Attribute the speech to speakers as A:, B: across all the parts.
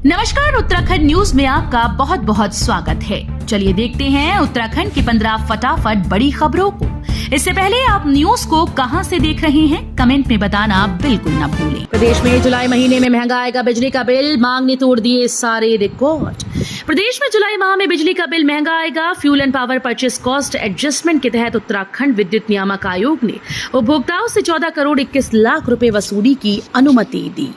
A: नमस्कार, उत्तराखंड न्यूज में आपका बहुत बहुत स्वागत है। चलिए देखते हैं उत्तराखंड की 15 फटाफट बड़ी खबरों को। इससे पहले आप न्यूज को कहां से देख रहे हैं, कमेंट में बताना बिल्कुल न भूलें। प्रदेश में जुलाई महीने में महंगा आएगा बिजली का बिल, मांग ने तोड़ दिए सारे रिकॉर्ड। प्रदेश में जुलाई माह में बिजली का बिल महंगा आएगा। Fuel and power purchase cost adjustment के तहत उत्तराखंड विद्युत नियामक आयोग ने उपभोक्ताओं से 14 करोड़ 21 लाख रुपए वसूली की अनुमति दी।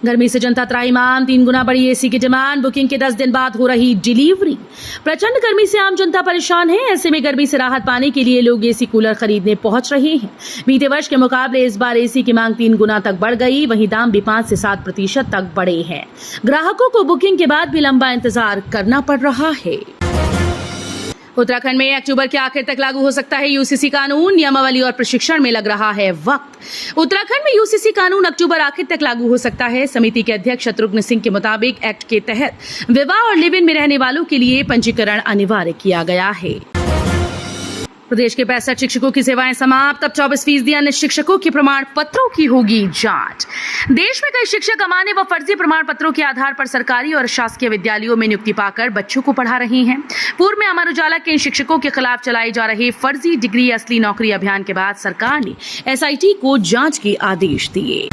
A: गर्मी से जनता त्राहिमाम, 3 गुना बढ़ी एसी की डिमांड, बुकिंग के 10 दिन बाद हो रही डिलीवरी। प्रचंड गर्मी से आम जनता परेशान है। ऐसे में गर्मी से राहत पाने के लिए लोग एसी कूलर खरीदने पहुंच रहे हैं। बीते वर्ष के मुकाबले इस बार एसी की मांग 3 गुना तक बढ़ गई। वहीं दाम भी 5 से 7% तक बढ़े हैं। ग्राहकों को बुकिंग के बाद भी लंबा इंतजार करना पड़ रहा है। उत्तराखंड में अक्टूबर के आखिर तक लागू हो सकता है यूसीसी कानून, नियमावली और प्रशिक्षण में लग रहा है वक्त। उत्तराखंड में यूसीसी कानून अक्टूबर आखिर तक लागू हो सकता है। समिति के अध्यक्ष शत्रुघ्न सिंह के मुताबिक एक्ट के तहत विवाह और लिव इन में रहने वालों के लिए पंजीकरण अनिवार्य किया गया है। प्रदेश के 65 शिक्षकों की सेवाएं समाप्त। अब 24% अन्य शिक्षकों के प्रमाण पत्रों की होगी जांच। देश में कई शिक्षक अमान्य व फर्जी प्रमाण पत्रों के आधार पर सरकारी और शासकीय विद्यालयों में नियुक्ति पाकर बच्चों को पढ़ा रहे हैं। पूर्व में अमर उजाला के इन शिक्षकों के खिलाफ चलाए जा रहे फर्जी डिग्री असली नौकरी अभियान के बाद सरकार ने एसआईटी को जांच के आदेश दिए।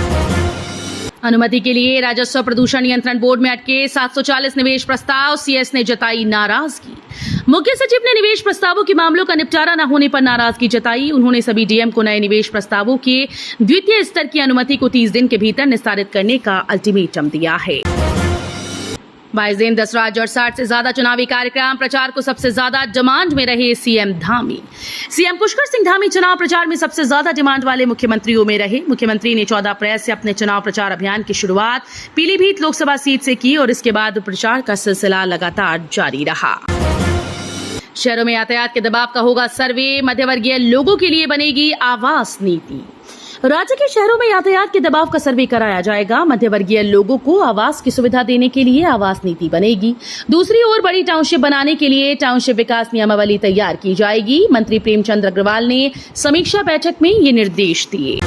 A: अनुमति के लिए राजस्व प्रदूषण नियंत्रण बोर्ड में अटके 740 निवेश प्रस्ताव, सीएस ने जताई नाराजगी। मुख्य सचिव ने निवेश प्रस्तावों के मामलों का निपटारा न होने पर नाराजगी जताई। उन्होंने सभी डीएम को नए निवेश प्रस्तावों के द्वितीय स्तर की अनुमति को 30 दिन के भीतर निस्तारित करने का अल्टीमेटम दिया है। 22 दिन 10 राज्य और 60 से ज्यादा चुनावी कार्यक्रम। प्रचार को सबसे ज्यादा डिमांड में रहे सीएम धामी। सीएम पुष्कर सिंह धामी चुनाव प्रचार में सबसे ज्यादा डिमांड वाले मुख्यमंत्रियों में रहे। मुख्यमंत्री ने 14 अप्रैल से अपने चुनाव प्रचार अभियान की शुरुआत पीलीभीत लोकसभा सीट से की और इसके बाद प्रचार का सिलसिला लगातार जारी रहा। शहरों में यातायात के दबाव का होगा सर्वे। मध्यवर्गीय लोगों के लिए बनेगी आवास नीति। राज्य के शहरों में यातायात के दबाव का सर्वे कराया जाएगा। मध्यवर्गीय लोगों को आवास की सुविधा देने के लिए आवास नीति बनेगी। दूसरी ओर बड़ी टाउनशिप बनाने के लिए टाउनशिप विकास नियमावली तैयार की जाएगी। मंत्री प्रेमचंद अग्रवाल ने समीक्षा बैठक में ये निर्देश दिए।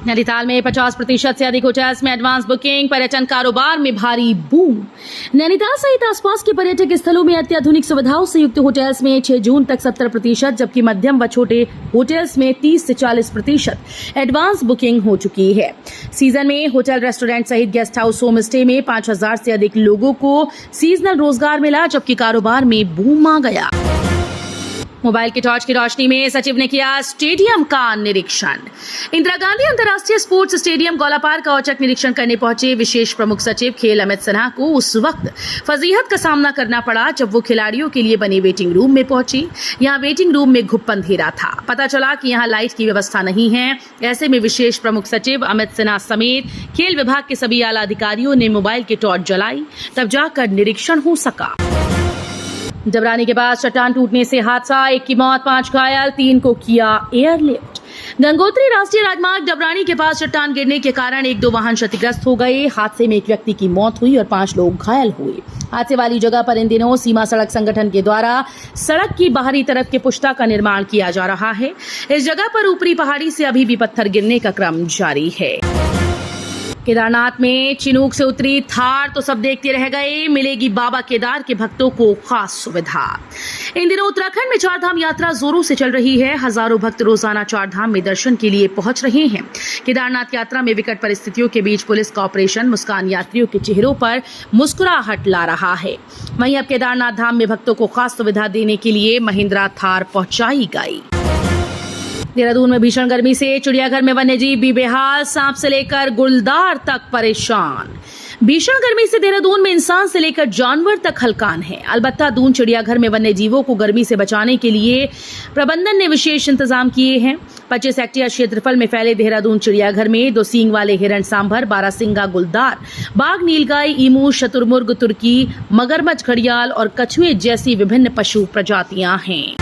A: नैनीताल में 50% से अधिक होटल्स में एडवांस बुकिंग। पर्यटन कारोबार में भारी बूम। नैनीताल सहित आसपास के पर्यटक स्थलों में अत्याधुनिक सुविधाओं से युक्त होटल्स में 6 जून तक 70%, जबकि मध्यम व छोटे होटल्स में 30 से 40% एडवांस बुकिंग हो चुकी है। सीजन में होटल, रेस्टोरेंट सहित गेस्ट हाउस, होम स्टे में 5000 से अधिक लोगों को सीजनल रोजगार मिला, जबकि कारोबार में बूम आ गया। मोबाइल की टॉर्च की रोशनी में सचिव ने किया स्टेडियम का निरीक्षण। इंदिरा गांधी अंतर्राष्ट्रीय स्पोर्ट्स स्टेडियम गोलापार का औचक निरीक्षण करने पहुंचे विशेष प्रमुख सचिव खेल अमित सिन्हा को उस वक्त फजीहत का सामना करना पड़ा जब वो खिलाड़ियों के लिए बने वेटिंग रूम में पहुंची। यहाँ वेटिंग रूम में घुप अंधेरा था। पता चला कि यहाँ लाइट की व्यवस्था नहीं है। ऐसे में विशेष प्रमुख सचिव अमित सिन्हा समेत खेल विभाग के सभी आला अधिकारियों ने मोबाइल की टॉर्च जलाई, तब जाकर निरीक्षण हो सका। जबरानी के पास चट्टान टूटने से हादसा, 1 की मौत, 5 घायल, 3 को किया एयरलिफ्ट। गंगोत्री राष्ट्रीय राजमार्ग डबरानी के पास चट्टान गिरने के कारण 1-2 वाहन क्षतिग्रस्त हो गए। हादसे में 1 व्यक्ति की मौत हुई और 5 लोग घायल हुए। हादसे वाली जगह पर इन दिनों सीमा सड़क संगठन के द्वारा सड़क की बाहरी तरफ के पुश्ता का निर्माण किया जा रहा है। इस जगह पर ऊपरी पहाड़ी से अभी भी पत्थर गिरने का क्रम जारी है। केदारनाथ में चिनूक से उतरी थार तो सब देखते रह गए। मिलेगी बाबा केदार के भक्तों को खास सुविधा। इन दिनों उत्तराखंड में 4 धाम यात्रा जोरों से चल रही है। हजारों भक्त रोजाना 4 धाम में दर्शन के लिए पहुंच रहे हैं। केदारनाथ यात्रा में विकट परिस्थितियों के बीच पुलिस का ऑपरेशन मुस्कान यात्रियों के चेहरों पर मुस्कुराहट ला रहा है। वहीं अब केदारनाथ धाम में भक्तों को खास सुविधा देने के लिए महिंद्रा थार पहुंचाई गई। देहरादून में भीषण गर्मी से चिड़ियाघर में वन्यजीव भी बेहाल। सांप से लेकर गुलदार तक परेशान। भीषण गर्मी से देहरादून में इंसान से लेकर जानवर तक हलकान है। अलबत्ता दून चिड़ियाघर में वन्यजीवों को गर्मी से बचाने के लिए प्रबंधन ने विशेष इंतजाम किए हैं। 25 हेक्टेयर क्षेत्रफल में फैले देहरादून चिड़ियाघर में 2 सींग वाले हिरण सांभर, 12 सिंगा गुलदार, बाघ, नीलगाय, ईमू, शतुरमुर्ग, तुर्की, मगरमच्छ, घड़ियाल और कछुए जैसी विभिन्न पशु प्रजातियां हैं।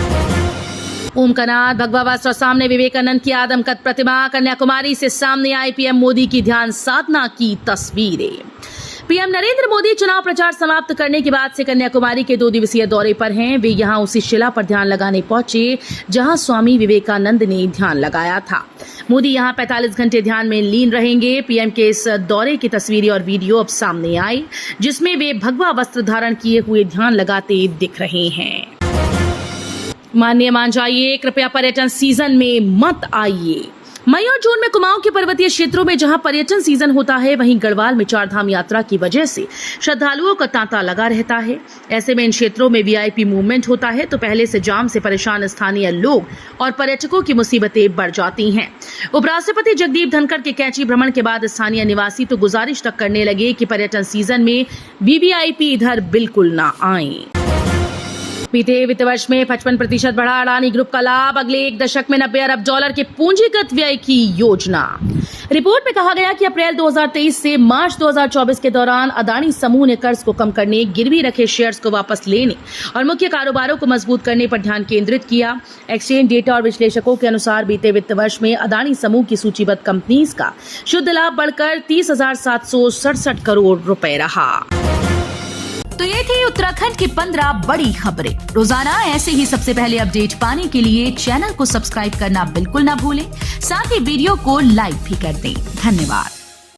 A: ओमकनाथ, भगवा वस्त्र, सामने विवेकानंद की आदमकद प्रतिमा। कन्याकुमारी से सामने आई पीएम मोदी की ध्यान साधना की तस्वीरें। पीएम नरेंद्र मोदी चुनाव प्रचार समाप्त करने के बाद से कन्याकुमारी के 2 दिवसीय दौरे पर हैं। वे यहां उसी शिला पर ध्यान लगाने पहुंचे जहां स्वामी विवेकानंद ने ध्यान लगाया था। मोदी यहां 45 घंटे ध्यान में लीन रहेंगे। पीएम के इस दौरे की तस्वीरें और वीडियो अब सामने आई, जिसमें वे भगवा वस्त्र धारण किए हुए ध्यान लगाते दिख रहे हैं। माननीय मान जाइए, कृपया पर्यटन सीजन में मत आइए। मई और जून में कुमाऊं के पर्वतीय क्षेत्रों में जहां पर्यटन सीजन होता है, वहीं गढ़वाल में चारधाम यात्रा की वजह से श्रद्धालुओं का तांता लगा रहता है। ऐसे में इन क्षेत्रों में वीआईपी मूवमेंट होता है तो पहले से जाम से परेशान स्थानीय लोग और पर्यटकों की मुसीबतें बढ़ जाती हैं। उपराष्ट्रपति जगदीप धनखड़ के कैंची भ्रमण के बाद स्थानीय निवासी तो गुजारिश तक करने लगे कि पर्यटन सीजन में वीवीआईपी इधर बिल्कुल ना आए। बीते वित्त वर्ष में 55% बढ़ा अडानी ग्रुप का लाभ। अगले 1 दशक में $90 अरब के पूंजीगत व्यय की योजना। रिपोर्ट में कहा गया कि अप्रैल 2023 से मार्च 2024 के दौरान अडानी समूह ने कर्ज को कम करने, गिरवी रखे शेयर्स को वापस लेने और मुख्य कारोबारों को मजबूत करने पर ध्यान केंद्रित किया। एक्सचेंज डेटा और विश्लेषकों के अनुसार बीते वित्त वर्ष में अडानी समूह की सूचीबद्ध कंपनीज का शुद्ध लाभ बढ़कर 30,767 करोड़ रुपए रहा। तो ये थी उत्तराखंड की 15 बड़ी खबरें। रोजाना ऐसे ही सबसे पहले अपडेट पाने के लिए चैनल को सब्सक्राइब करना बिल्कुल ना भूलें। साथ ही वीडियो को लाइक भी कर दें। धन्यवाद।